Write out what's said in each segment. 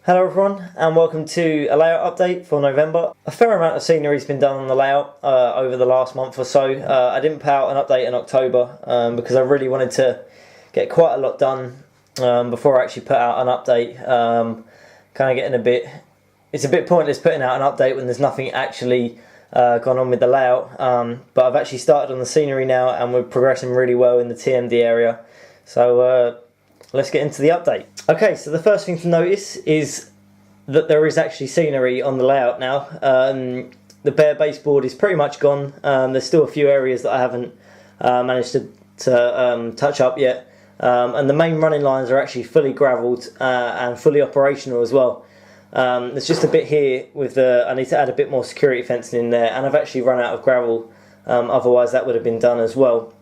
Hello everyone and welcome to a layout update for November. A fair amount of scenery has been done on the layout over the last month or so. I didn't put out an update in October because I really wanted to get quite a lot done before I actually put out an update. Kind of getting it's a bit pointless putting out an update when there's nothing actually gone on with the layout. But I've actually started on the scenery now and we're progressing really well in the TMD area. So let's get into the update. Okay, so the first thing to notice is that there is actually scenery on the layout now. The bare baseboard is pretty much gone. There's still a few areas that I haven't managed to touch up yet. And the main running lines are actually fully gravelled and fully operational as well. There's just a bit here with I need to add a bit more security fencing in there, and I've actually run out of gravel, otherwise that would have been done as well.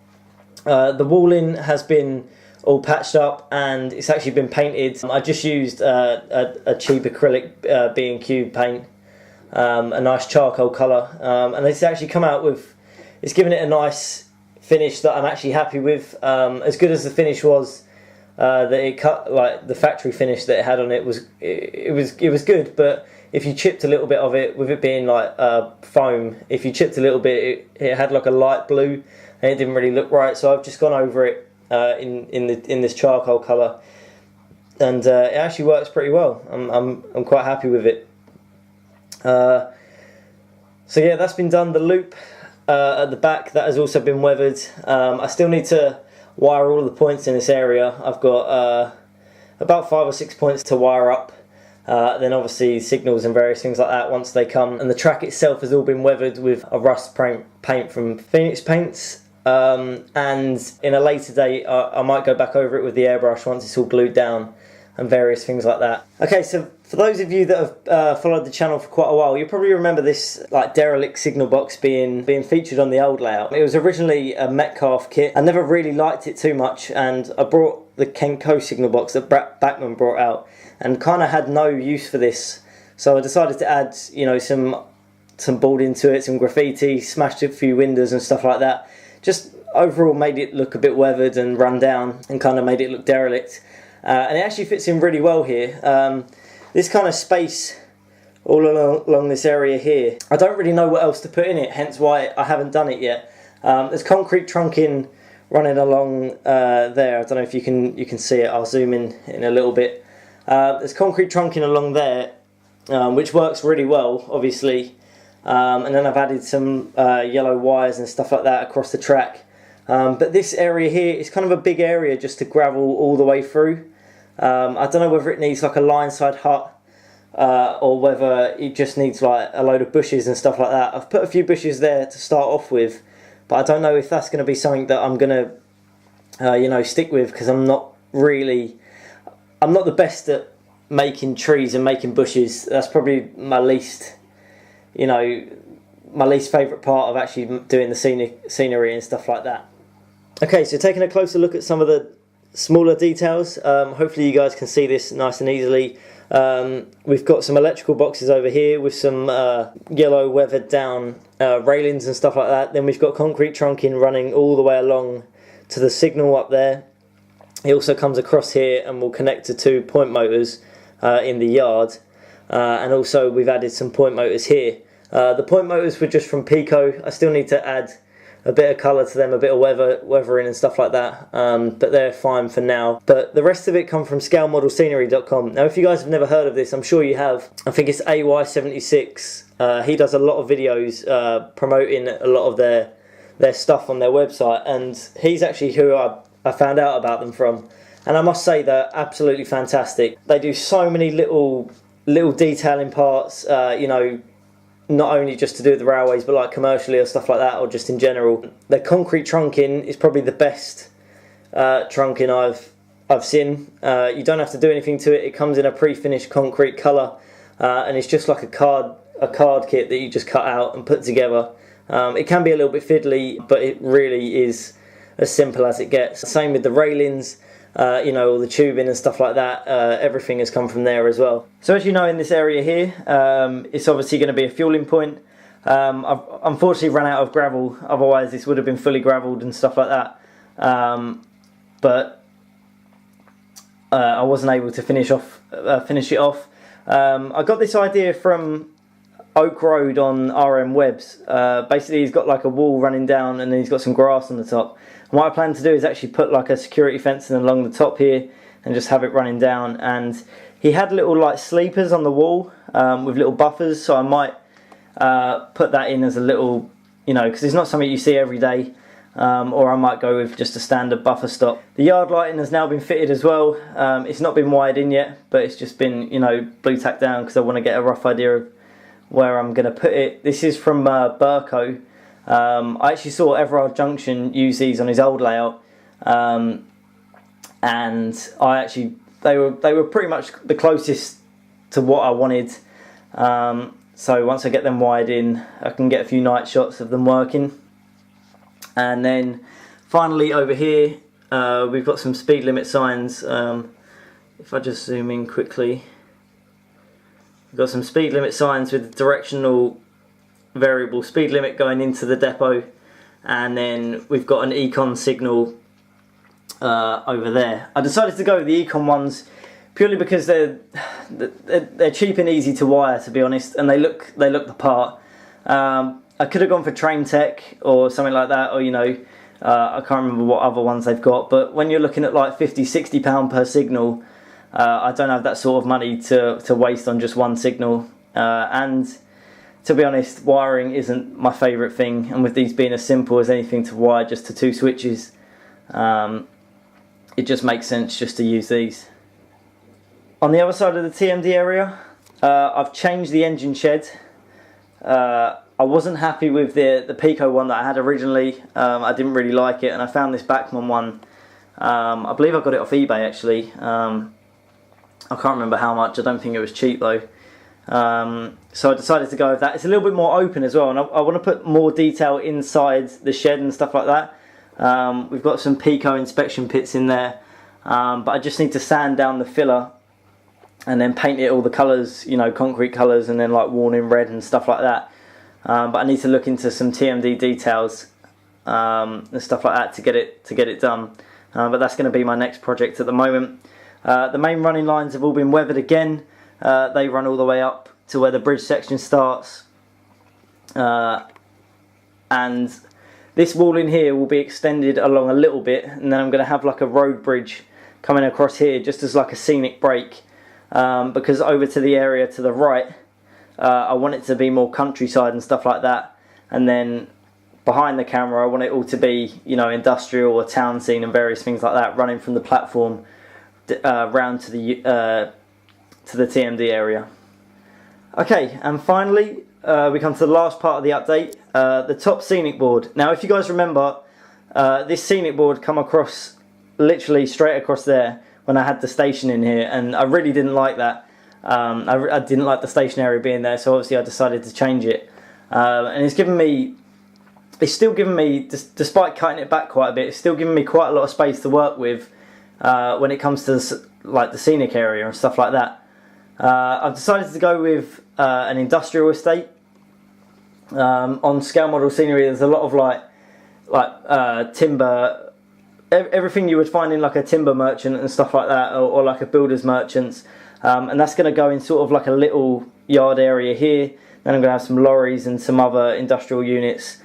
The walling has been all patched up and it's actually been painted. I just used a cheap acrylic B&Q paint, a nice charcoal colour, and it's actually come out with, it's given it a nice finish that I'm actually happy with. As good as the finish was, that it cut, like the factory finish that it had on it was good, but if you chipped a little bit of it, with it being like foam, if you chipped a little bit, it had like a light blue and it didn't really look right. So I've just gone over it in this charcoal colour, and it actually works pretty well. I'm quite happy with it. So yeah, that's been done. The loop at the back, that has also been weathered. I still need to wire all the points in this area. I've got about 5 or 6 points to wire up. Then obviously signals and various things like that once they come. And the track itself has all been weathered with a rust paint from Phoenix Paints. And in a later date I might go back over it with the airbrush once it's all glued down and various things like that. Okay, so for those of you that have followed the channel for quite a while, you probably remember this like Derelict signal box being featured on the old layout. It was originally a Metcalf kit. I never really liked it too much, and I brought the Kenko signal box that Backman brought out and kind of had no use for this, so I decided to add, you know, some board into it, some graffiti, smashed a few windows and stuff like that. Just overall made it look a bit weathered and run down and kind of made it look derelict. And it actually fits in really well here. This kind of space all along this area here, I don't really know what else to put in it, hence why I haven't done it yet. There's concrete trunking running along there. I don't know if you can see it. I'll zoom in a little bit. There's concrete trunking along there, which works really well, obviously. And then I've added some yellow wires and stuff like that across the track. But this area here is kind of a big area just to gravel all the way through. I don't know whether it needs like a line side hut or whether it just needs like a load of bushes and stuff like that. I've put a few bushes there to start off with, but I don't know if that's going to be something that I'm going to you know, stick with, because I'm not the best at making trees and making bushes. That's probably my least, you know, my least favourite part of actually doing the scenery and stuff like that. Okay, so taking a closer look at some of the smaller details, hopefully you guys can see this nice and easily. We've got some electrical boxes over here with some yellow weathered down railings and stuff like that. Then we've got concrete trunking running all the way along to the signal up there. It also comes across here and will connect to 2 point motors in the yard. And also we've added some point motors here. The point motors were just from Pico. I still need to add a bit of colour to them, a bit of weathering and stuff like that, but they're fine for now. But the rest of it come from scalemodelScenery.com. Now if you guys have never heard of this, I'm sure you have. I think it's AY76. He does a lot of videos promoting a lot of their stuff on their website, and he's actually who I found out about them from. And I must say they're absolutely fantastic. They do so many little detailing parts, you know, not only just to do with the railways, but like commercially or stuff like that, or just in general. Their concrete trunking is probably the best trunking I've seen. You don't have to do anything to it. It comes in a pre-finished concrete colour, and it's just like a card kit that you just cut out and put together. It can be a little bit fiddly, but it really is as simple as it gets. Same with the railings. You know, all the tubing and stuff like that, everything has come from there as well. So as you know, in this area here, it's obviously going to be a fueling point. I've unfortunately run out of gravel, otherwise this would have been fully gravelled and stuff like that. But I wasn't able to finish it off. I got this idea from Oak Road on RM Webbs. Basically, he's got like a wall running down, and then he's got some grass on the top. And what I plan to do is actually put like a security fencing along the top here, and just have it running down. And he had little like sleepers on the wall with little buffers, so I might put that in as a little, because it's not something you see every day. Or I might go with just a standard buffer stop. The yard lighting has now been fitted as well. It's not been wired in yet, but it's just been, blue tacked down because I want to get a rough idea of where I'm going to put it. This is from Burco. I actually saw Everard Junction use these on his old layout, and they were pretty much the closest to what I wanted. So once I get them wired in, I can get a few night shots of them working. And then finally over here, we've got some speed limit signs. If I just zoom in quickly, we've got some speed limit signs with directional variable speed limit going into the depot, and then we've got an econ signal over there. I decided to go with the econ ones purely because they're cheap and easy to wire, to be honest, and they look the part. I could have gone for Train Tech or something like that, or I can't remember what other ones they've got, but when you're looking at like £50-60 per signal, I don't have that sort of money to waste on just one signal, and to be honest, wiring isn't my favourite thing, and with these being as simple as anything to wire just to 2 switches, it just makes sense just to use these. On the other side of the TMD area, I've changed the engine shed. I wasn't happy with the Pico one that I had originally. I didn't really like it, and I found this Bachmann one. I believe I got it off eBay actually. I can't remember how much. I don't think it was cheap though. So I decided to go with that. It's a little bit more open as well, and I want to put more detail inside the shed and stuff like that. We've got some Pico inspection pits in there, but I just need to sand down the filler and then paint it all the colours, concrete colours, and then like warning red and stuff like that. But I need to look into some TMD details and stuff like that to get it done. But that's going to be my next project at the moment. The main running lines have all been weathered again. They run all the way up to where the bridge section starts. And this wall in here will be extended along a little bit, and then I'm going to have like a road bridge coming across here just as like a scenic break. Because over to the area to the right, I want it to be more countryside and stuff like that, and then behind the camera I want it all to be industrial or town scene and various things like that, running from the platform round to the TMD area. Okay, and finally we come to the last part of the update, the top scenic board. Now if you guys remember, this scenic board come across literally straight across there when I had the station in here, and I really didn't like that. I didn't like the station area being there, so obviously I decided to change it. And it's still giving me, despite cutting it back quite a bit, it's still giving me quite a lot of space to work with when it comes to like the scenic area and stuff like that. I've decided to go with an industrial estate. On scale model scenery, there's a lot of like timber. Everything you would find in like a timber merchant and stuff like that, or like a builder's merchants, and that's going to go in sort of like a little yard area here. Then I'm going to have some lorries and some other industrial units.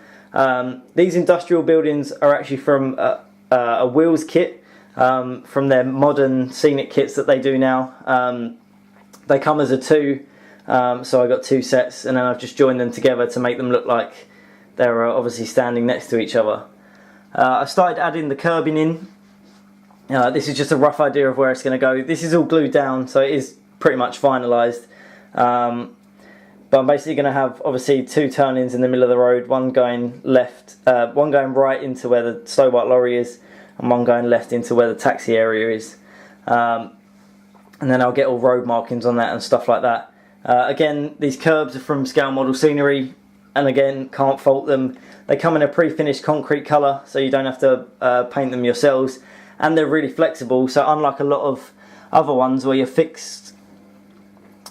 These industrial buildings are actually from a wheels kit, from their modern scenic kits that they do now. They come as a 2, so I got 2 sets, and then I've just joined them together to make them look like they're obviously standing next to each other. I started adding the curbing in. This is just a rough idea of where it's going to go. This is all glued down, so it is pretty much finalised. But I'm basically going to have obviously 2 turn-ins in the middle of the road, one going left, one going right into where the Stobart lorry is, and one going left into where the taxi area is. And then I'll get all road markings on that and stuff like that. Again, these curbs are from Scale Model Scenery, and again, can't fault them. They come in a pre-finished concrete colour, so you don't have to paint them yourselves, and they're really flexible. So unlike a lot of other ones where you're fixed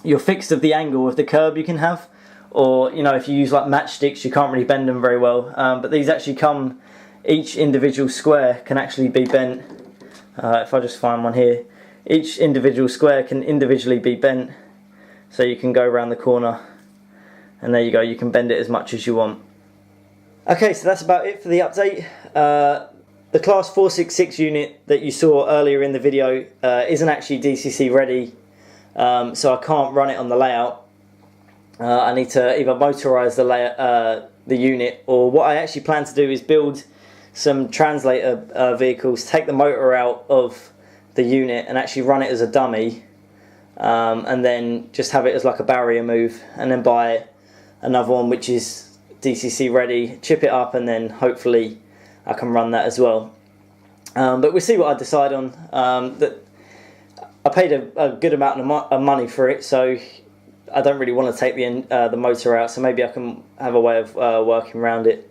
of the angle of the curb you can have, or if you use like matchsticks, you can't really bend them very well. But these actually come, each individual square can actually be bent. If I just find one here, each individual square can individually be bent so you can go around the corner, and there you go, you can bend it as much as you want. Okay, so that's about it for the update. The class 466 unit that you saw earlier in the video isn't actually DCC ready, so I can't run it on the layout. I need to either motorise the unit, or what I actually plan to do is build some translator vehicles, take the motor out of the unit and actually run it as a dummy, and then just have it as like a barrier move, and then buy another one which is DCC ready, chip it up, and then hopefully I can run that as well. But we'll see what I decide on. That I paid a good amount of money for it, so I don't really want to take the motor out, so maybe I can have a way of working around it.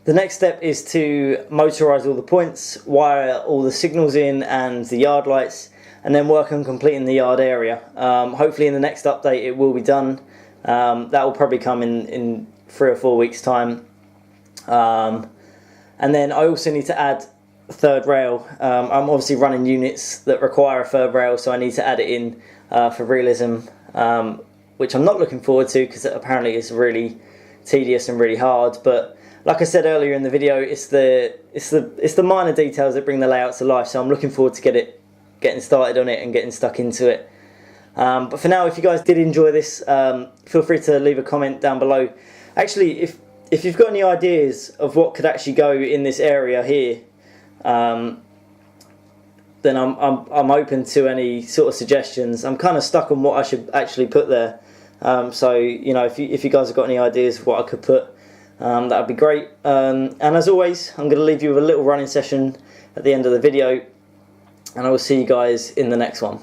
The next step is to motorise all the points, wire all the signals in and the yard lights, and then work on completing the yard area. Hopefully in the next update it will be done. That will probably come in 3 or 4 weeks time. And then I also need to add a third rail. I'm obviously running units that require a third rail, so I need to add it in for realism, which I'm not looking forward to because apparently it's really tedious and really hard. But like I said earlier in the video, it's the minor details that bring the layout to life. So I'm looking forward to getting started on it and getting stuck into it. But for now, if you guys did enjoy this, feel free to leave a comment down below. Actually, if you've got any ideas of what could actually go in this area here, then I'm open to any sort of suggestions. I'm kind of stuck on what I should actually put there. So you know, if you guys have got any ideas of what I could put, that would be great. And as always, I'm going to leave you with a little running session at the end of the video, and I will see you guys in the next one.